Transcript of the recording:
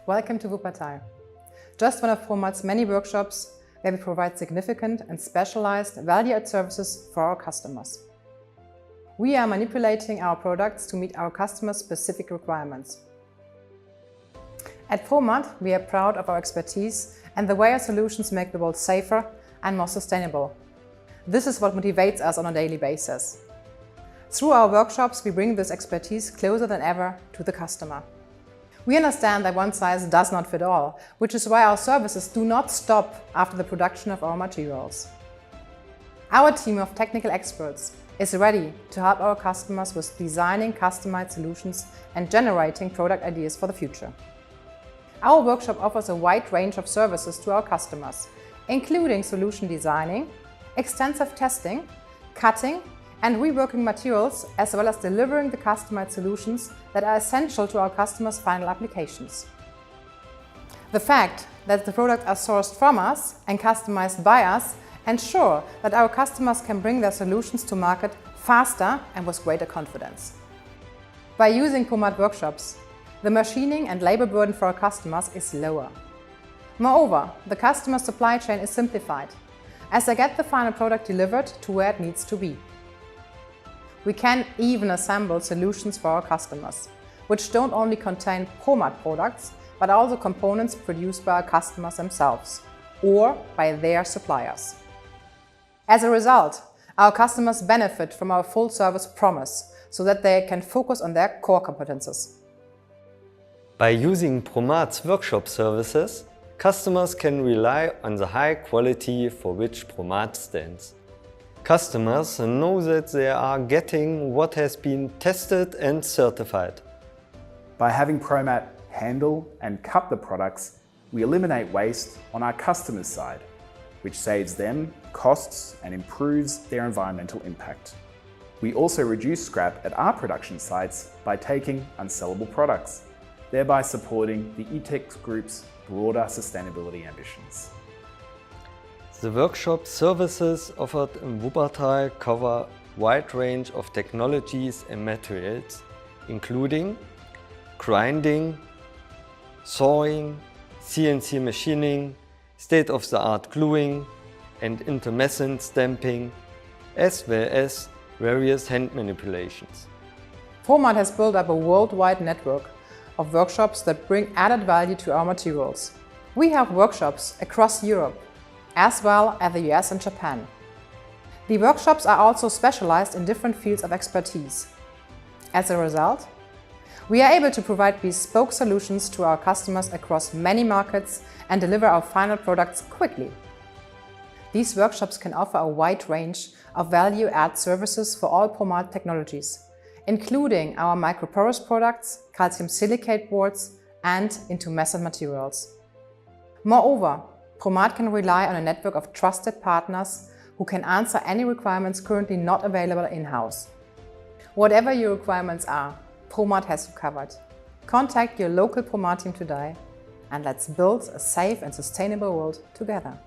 Welcome to Wuppertal, just one of Promat's many workshops where we provide significant and specialized value-add services for our customers. We are manipulating our products to meet our customers' specific requirements. At Promat, we are proud of our expertise and the way our solutions make the world safer and more sustainable. This is what motivates us on a daily basis. Through our workshops, we bring this expertise closer than ever to the customer. We understand that one size does not fit all, which is why our services do not stop after the production of our materials. Our team of technical experts is ready to help our customers with designing customized solutions and generating product ideas for the future. Our workshop offers a wide range of services to our customers, including solution designing, extensive testing, cutting and reworking materials, as well as delivering the customized solutions that are essential to our customers' final applications. The fact that the products are sourced from us and customized by us ensure that our customers can bring their solutions to market faster and with greater confidence. By using Promat workshops, the machining and labor burden for our customers is lower. Moreover, the customer supply chain is simplified, as they get the final product delivered to where it needs to be. We can even assemble solutions for our customers, which don't only contain Promat products, but also components produced by our customers themselves or by their suppliers. As a result, our customers benefit from our full-service promise so that they can focus on their core competences. By using Promat's workshop services, customers can rely on the high quality for which Promat stands. Customers know that they are getting what has been tested and certified. By having Promat handle and cut the products, we eliminate waste on our customers' side, which saves them costs and improves their environmental impact. We also reduce scrap at our production sites by taking unsellable products, thereby supporting the eTech Group's broader sustainability ambitions. The workshop services offered in Wuppertal cover a wide range of technologies and materials, including grinding, sawing, CNC machining, state-of-the-art gluing and intermesson stamping, as well as various hand manipulations. Promat has built up a worldwide network of workshops that bring added value to our materials. We have workshops across Europe, as well as the US and Japan. The workshops are also specialized in different fields of expertise. As a result, we are able to provide bespoke solutions to our customers across many markets and deliver our final products quickly. These workshops can offer a wide range of value-add services for all Promat technologies, including our microporous products, calcium silicate boards and intumescent materials. Moreover, Promat can rely on a network of trusted partners who can answer any requirements currently not available in-house. Whatever your requirements are, Promat has you covered. Contact your local Promat team today and let's build a safe and sustainable world together.